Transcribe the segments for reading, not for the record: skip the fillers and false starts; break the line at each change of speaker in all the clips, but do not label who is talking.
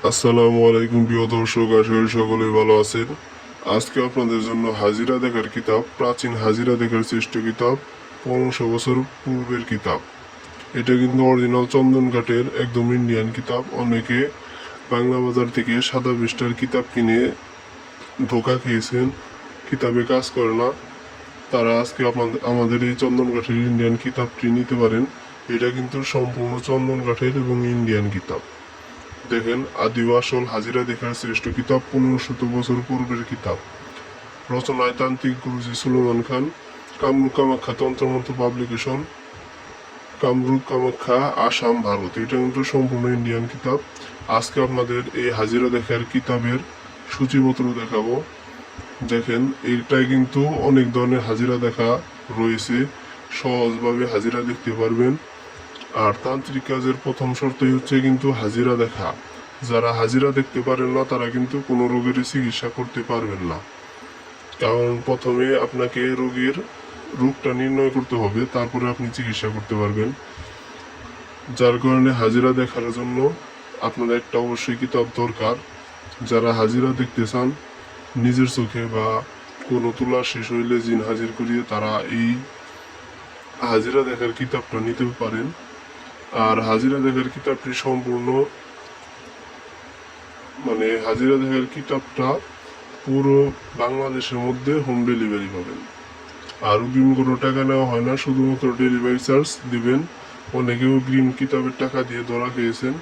আসসালামু আলাইকুম প্রিয় দর্শক, আশা করি সকলেই ভালো আছেন। আজকে আপনাদের জন্য হাজিরা দেখার কিতাব, প্রাচীন হাজিরা দেখার শ্রেষ্ঠ কিতাব, 1500 বছর পূর্বের কিতাব। এটা কিন্তু অরিজিনাল চন্দন কাঠের একদম ইন্ডিয়ান কিতাব। অনেকে বাংলা বাজার থেকে সাদা পৃষ্ঠার কিতাব কিনে ধোঁকা খেয়েছেন, কিতাবে কাজ করে না। তারা আজকে আমাদের এই চন্দন কাঠের ইন্ডিয়ান কিতাবটি নিতে পারেন। এটা কিন্তু সম্পূর্ণ চন্দন কাঠের এবং ইন্ডিয়ান কিতাব। দেখেন, আদি ও আসল হাজিরা দেখার শ্রেষ্ঠ কিতাব, 1500 বছর পূর্বের কিতাব। রচনায় তান্ত্রিক গুরুজি সুলেমান খান। কামরূপ কামাখ্যা তন্ত্রমন্ত্র পাবলিকেশন, কামরূপ কামাখ্যা, আসাম, ভারত। এটা কিন্তু সম্পূর্ণ ইন্ডিয়ান কিতাব। আজকে আপনাদের এই হাজিরা দেখার কিতাবের সূচিপত্র দেখাবো। দেখেন, এটাই কিন্তু অনেক ধরনের হাজিরা দেখা রয়েছে। সহজভাবে হাজিরা দেখতে পারবেন। আর তান্ত্রিক কাজের প্রথম শর্তই হচ্ছে কিন্তু হাজিরা দেখা। যারা হাজিরা দেখতে পারেন না তারা কিন্তু কোনো রোগেরই চিকিৎসা করতে পারবেন না। কারণ প্রথমে আপনাকে রোগটা নির্ণয় করতে হবে, তারপরে আপনি চিকিৎসা করতে পারবেন। যার কারণে হাজিরা দেখার জন্য আপনার একটা অবশ্যই কিতাব দরকার। যারা হাজিরা দেখতে চান নিজের চোখে বা কোনো তুলা শেষ হইলে জিন হাজির করিয়ে, তারা এই হাজিরা দেখার কিতাবটা নিতে পারেন। আর হাজিরা দেখার কিতাবটি সম্পূর্ণ হাজিরা দেখার কিতাবটা পুরো বাংলাদেশের মধ্যে হোম ডেলিভারি পাবেন। আর অগ্রিম কোনো টাকা নেওয়া হয় না, শুধুমাত্র ডেলিভারি চার্জ দিবেন। অনেকেও অগ্রিম কিতাবের টাকা দিয়ে ধরা খেয়েছেন।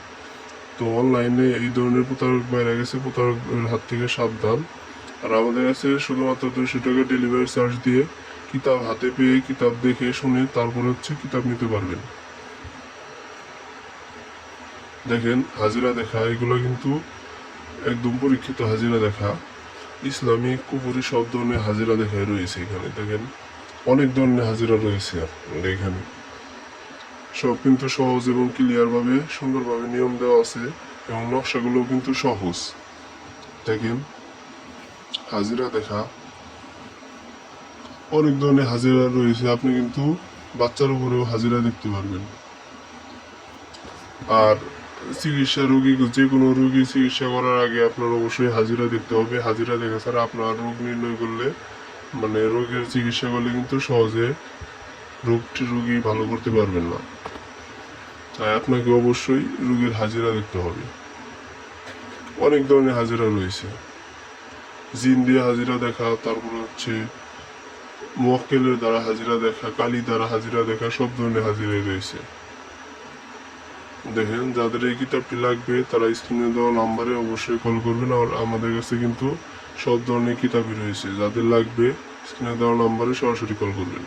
তো অনলাইনে এই ধরনের প্রতারক বাইরে গেছে, প্রতারকের হাত থেকে সাবধান। আর আমাদের কাছে শুধুমাত্র 200 টাকা ডেলিভারি চার্জ দিয়ে কিতাব হাতে পেয়ে কিতাব দেখে শুনে তারপরে কিতাব নিতে পারবেন। দেখেন, হাজিরা দেখা এগুলো কিন্তু একদম পরীক্ষিত হাজিরা দেখা। ইসলামিক কুপুরি সব ধরনের হাজিরা দেখায় রয়েছে এখানে। দেখেন, অনেক ধরনের হাজিরা রয়েছে আপনাদের এখানে। সব কিন্তু সহজ এবং ক্লিয়ার ভাবে সুন্দরভাবে নিয়ম দেওয়া আছে এবং নকশাগুলো কিন্তু সহজ। দেখেন, হাজিরা দেখা অনেক ধরনের হাজিরা রয়েছে। আপনি কিন্তু বাচ্চার উপরেও হাজিরা দেখতে পারবেন। আর চিকিৎসা যে কোনো রোগী চিকিৎসা করার আগে আপনার অবশ্যই হাজিরা দেখতে হবে। হাজিরা দেখা ছাড়া আপনার রোগ নির্ণয় করলে রোগের চিকিৎসা করলে কিন্তু সহজে রোগী ভালো করতে পারবেন না। তাই আপনাকে অবশ্যই রোগীর হাজিরা দেখতে হবে। অনেক ধরনের হাজিরা রয়েছে। জিন দিয়ে হাজিরা দেখা, তারপরে মোয়াক্কেলের দ্বারা হাজিরা দেখা, কালী দ্বারা হাজিরা দেখা, সব ধরনের হাজিরাই রয়েছে। দেখেন, যাদের এই কিতাবটি লাগবে তারা স্ক্রিনে দেওয়া নাম্বারে অবশ্যই কল করবেন। আর আমাদের কাছে কিন্তু সব ধরনের কিতাবই রয়েছে। যাদের লাগবে স্ক্রিনে দেওয়া নাম্বারে সরাসরি কল করবেন।